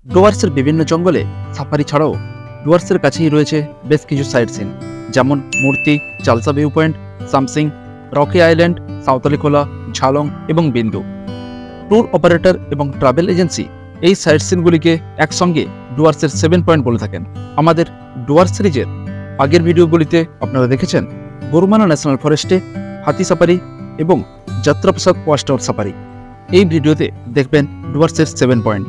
ডুয়ার্সের বিভিন্ন জঙ্গলে সাফারি ছাড়াও ডুয়ার্সের কাছেই রয়েছে বেশ কিছু সাইট সিন, যেমন মূর্তি, Chalsa view point, Samsing, Rocky island, Santali খোলা, ঝালং এবং বিন্দু। ট্যুর অপারেটর এবং ট্রাভেল এজেন্সি এই সাইট সিনগুলিকে একসঙ্গে ডুয়ার্সের 7 পয়েন্ট বলে থাকেন। আমাদের ডুয়ার্স সিরিজের আগের ভিডিওগুলিতে আপনারা দেখেছেন গরুমারা ন্যাশনাল ফরেস্টে হাতি সাফারি এবং যাত্রাপ্রসাদ ওয়াচ টাওয়ার সাফারি। এই ভিডিওতে দেখবেন ডুয়ার্সের 7 পয়েন্ট।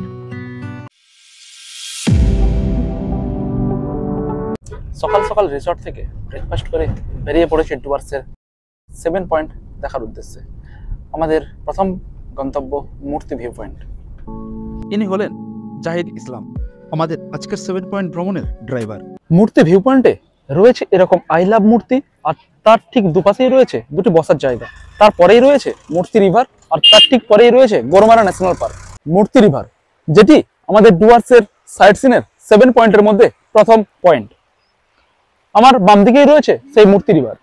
সকাল সকাল রিসর্ট থেকে ব্রেকফাস্ট করে বেরিয়ে পড়েছে ডুয়ার্সের 7 পয়েন্ট দেখার উদ্দেশ্যে। আমাদের প্রথম গন্তব্য মূর্তি ভিউ পয়েন্ট। ইনি হলেন জাহিদ ইসলাম, আমাদের আজকের 7 পয়েন্ট ভ্রমণের ড্রাইভার। মূর্তি ভিউ পয়েন্টে রয়েছে এরকম আই লাভ মূর্তি, আর তার ঠিক দুপাশেই রয়েছে দুটি বসার জায়গা। তারপরেই রয়েছে মূর্তি রিভার, আর তার ঠিক পরেই রয়েছে গরুমারা ন্যাশনাল পার্ক। মূর্তি রিভার যেটি আমাদের ডুয়ার্সের সাইট সিনের 7 পয়েন্টের মধ্যে প্রথম পয়েন্ট। আমার বাম দিকেই রয়েছে সেই মূর্তি রিভার।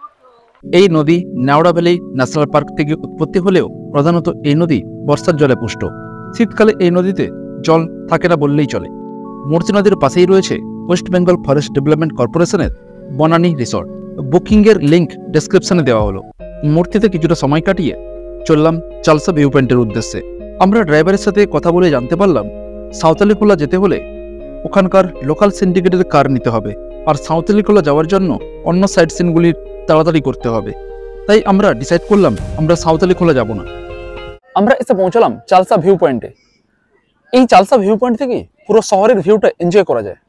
এই নদী নেওড়া ভ্যালি ন্যাশনাল পার্ক থেকে উৎপত্তি হলেও প্রধানত এই নদী বর্ষার জলে পুষ্ট। শীতকালে এই নদীতে জল থাকে না বললেই চলে। মূর্তি নদীর পাশেই রয়েছে ওয়েস্ট বেঙ্গল ফরেস্ট ডেভেলপমেন্ট কর্পোরেশনের বনানী রিসর্ট। বুকিংয়ের লিঙ্ক ডেসক্রিপশনে দেওয়া হলো। মূর্তিতে কিছুটা সময় কাটিয়ে চললাম চালসা ভিউ পয়েন্টের উদ্দেশ্যে। আমরা ড্রাইভারের সাথে কথা বলে জানতে পারলাম সাঁওতালি খোলা যেতে হলে ওখানকার লোকাল সিন্ডিকেটের কার নিতে হবে, আর সাঁওতালি খোলা যাওয়ার জন্য অন্য সাইট সিনগুলির তাড়াতাড়ি করতে হবে। তাই আমরা ডিসাইড করলাম আমরা সাঁওতালি খোলা যাব না। আমরা এসে পৌঁছলাম চালসা ভিউ পয়েন্টে। এই চালসা ভিউ পয়েন্ট থেকে পুরো শহরের ভিউটা এনজয় করা যায়।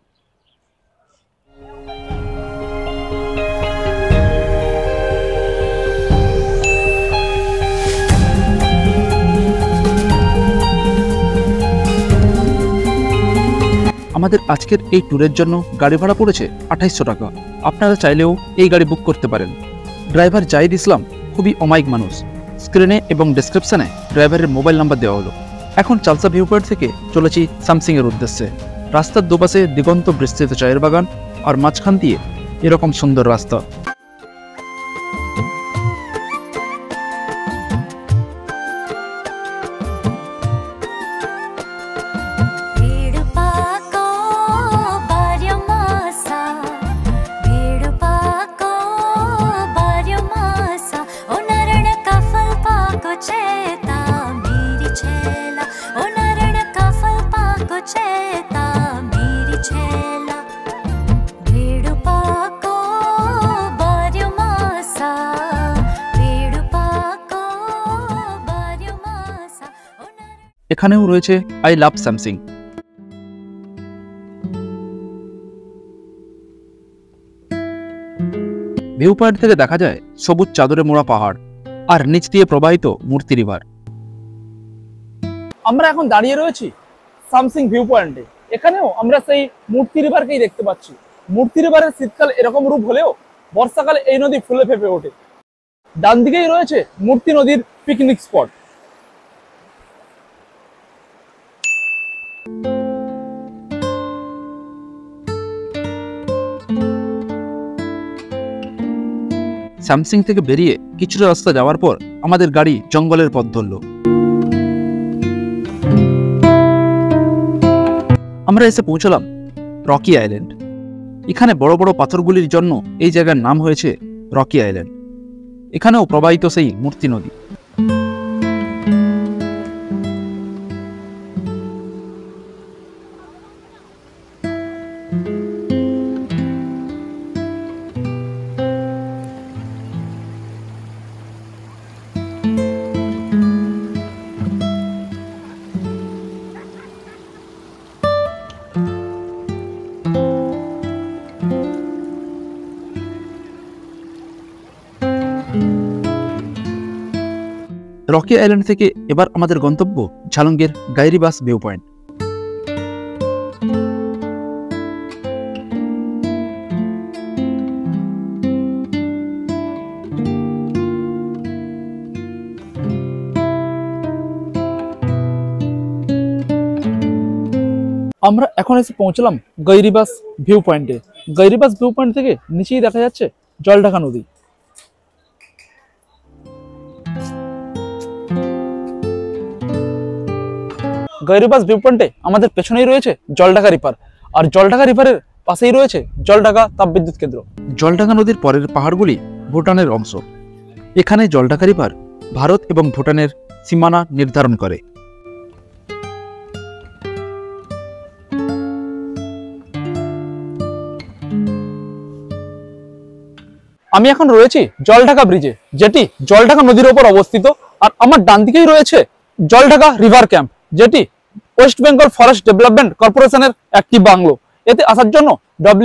আমাদের আজকের এই ট্যুরের জন্য গাড়ি ভাড়া পড়েছে 2800 টাকা। আপনারা চাইলেও এই গাড়ি বুক করতে পারেন। ড্রাইভার জাহিদ ইসলাম খুবই অমায়িক মানুষ। স্ক্রিনে এবং ডেসক্রিপশনে ড্রাইভারের মোবাইল নাম্বার দেওয়া হলো। এখন চালসা ভিউ পয়েন্ট থেকে চলেছি সামসিংয়ের উদ্দেশ্যে। রাস্তার দুপাশে দিগন্ত বিস্তৃত চায়ের বাগান, আর মাঝখান দিয়ে এরকম সুন্দর রাস্তা। এখানেও রয়েছে I love Samsung. View point থেকে দেখা যায় সবুজ চাদরে মোড়া পাহাড়, আর নিচ দিয়ে প্রবাহিত মূর্তি রিভার। আমরা এখন দাঁড়িয়ে রয়েছি সামসিং ভিউ পয়েন্টে। এখানেও আমরা সেই মূর্তি রিভারকেই দেখতে পাচ্ছি। মূর্তি রিভারের শীতকাল এরকম রূপ হলেও বর্ষাকালে এই নদী ফুলে ফেপে ওঠে। ডান দিকেই রয়েছে মূর্তি নদীর পিকনিক স্পট। স্যামসিং থেকে বেরিয়ে কিছুটা রাস্তা যাওয়ার পর আমাদের গাড়ি জঙ্গলের পথ ধরল। আমরা এসে পৌঁছলাম রকি আইল্যান্ড। এখানে বড় বড় পাথরগুলির জন্য এই জায়গার নাম হয়েছে রকি আইল্যান্ড। এখানেও প্রবাহিত সেই মূর্তি নদী। রকি আইল্যান্ড থেকে এবার আমাদের গন্তব্য ঝালঙ্গের গাইরিবাস ভিউ পয়েন্ট। আমরা এখন এসে পৌঁছলাম গাইরিবাস ভিউ পয়েন্টে। গাইরিবাস ভিউ পয়েন্ট থেকে নিচেই দেখা যাচ্ছে জলঢাকা নদী। গৈরিবাস ভিউ পয়েন্টে আমাদের পেছনেই রয়েছে জলঢাকা রিভার, আর জলঢাকা রিভারের পাশেই রয়েছে জলঢাকা তাপবিদ্যুৎ কেন্দ্র। জলঢাকা নদীর পরের পাহাড়গুলি ভুটানের অংশ। এখানে জলঢাকা রিভার ভারত এবং ভুটানের সীমানা নির্ধারণ করে। আমি এখন রয়েছি জলঢাকা ব্রিজে, যেটি জলঢাকা নদীর ওপর অবস্থিত। আর আমার ডান দিকেই রয়েছে জলঢাকা রিভার ক্যাম্প, যেটি ওয়েস্ট বেঙ্গল ফরেস্ট ডেভেলপমেন্ট কর্পোরেশনের একটি বাংলো। এতে আসার জন্য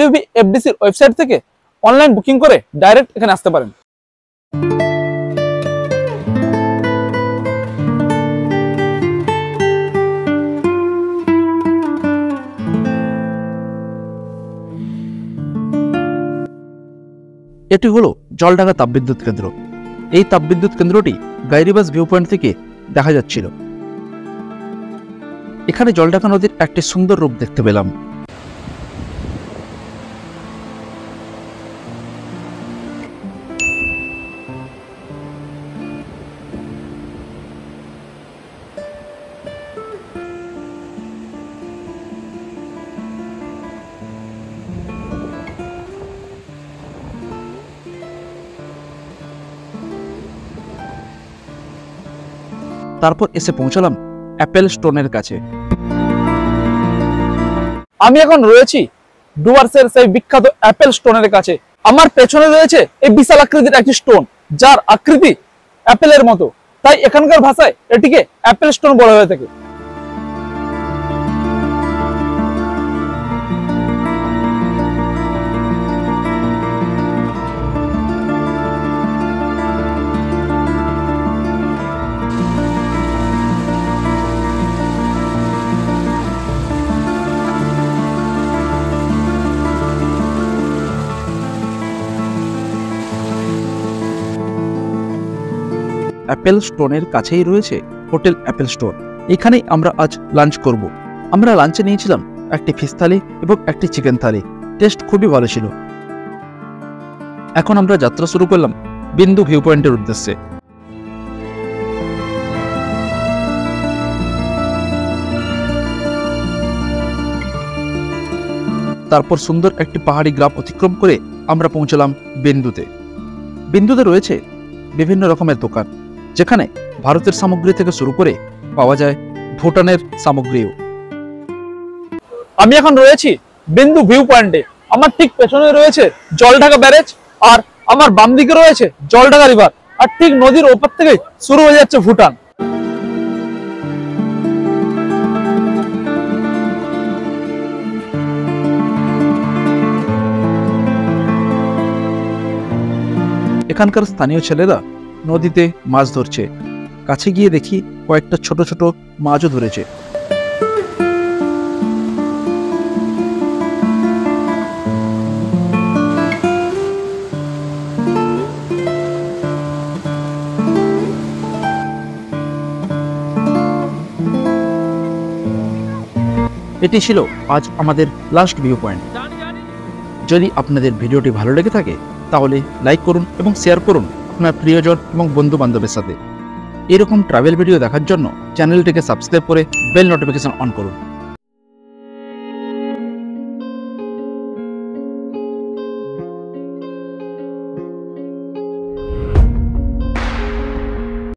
WBFDCর ওয়েবসাইট থেকে অনলাইন বুকিং করে ডাইরেক্ট এখানে আসতে পারেন। এটি হলো জলঢাকা তাপবিদ্যুৎ কেন্দ্র। এই তাপবিদ্যুৎ কেন্দ্রটি গৈরিবাস ভিউ পয়েন্ট থেকে দেখা যাচ্ছিল। এখানে জলঢাকা নদীর একটি সুন্দর রূপ দেখতে পেলাম। তারপর এসে পৌঁছালাম অ্যাপেল স্টোনের কাছে। আমি এখন রয়েছি ডুয়ার্সের সেই বিখ্যাত অ্যাপেল স্টোনের কাছে। আমার পেছনে রয়েছে এই বিশাল আকৃতির একটি স্টোন, যার আকৃতি অ্যাপেলের মতো, তাই এখানকার ভাষায় এটিকে অ্যাপেল স্টোন বলা হয়ে থাকে। অ্যাপেল স্টোনের কাছেই রয়েছে হোটেল অ্যাপেল স্টোর। এখানেই আমরা আজ লাঞ্চ করব। আমরা লাঞ্চে নিয়েছিলাম একটি ফিশ থালি এবং একটি চিকেন থালি। টেস্ট খুবই ভালো ছিল। এখন আমরা যাত্রা শুরু করলাম বিন্দু ভিউ পয়েন্টের উদ্দেশ্যে। তারপর সুন্দর একটি পাহাড়ি গ্রাম অতিক্রম করে আমরা পৌঁছলাম বিন্দুতে। বিন্দুতে রয়েছে বিভিন্ন রকমের দোকান, যেখানে ভারতের সামগ্রী থেকে শুরু করে পাওয়া যায় ভুটানের সামগ্রীও। আমি এখন রয়েছি বিন্দু ভিউ পয়েন্টে। আমার ঠিক পেছনে রয়েছে জলঢাকা ব্যারেজ, আর আমার বাম দিকে রয়েছে জলঢাকা রিভার, আর ঠিক নদীর ওপর থেকে শুরু হয়ে যাচ্ছে ভুটান। এখানকার স্থানীয় ছেলেরা নদীতে মাছ ধরছে। কাছে গিয়ে দেখি কয়েকটা ছোট ছোট মাছও ধরেছে। এটি ছিল আজ আমাদের লাস্ট ভিউ পয়েন্ট। যদি আপনাদের ভিডিওটি ভালো লেগে থাকে তাহলে লাইক করুন এবং শেয়ার করুন আপনার প্রিয়জন এবং বন্ধু বান্ধবের সাথে। এরকম ট্রাভেল ভিডিও দেখার জন্য চ্যানেলটিকে সাবস্ক্রাইব করে বেল নোটিফিকেশন অন করুন।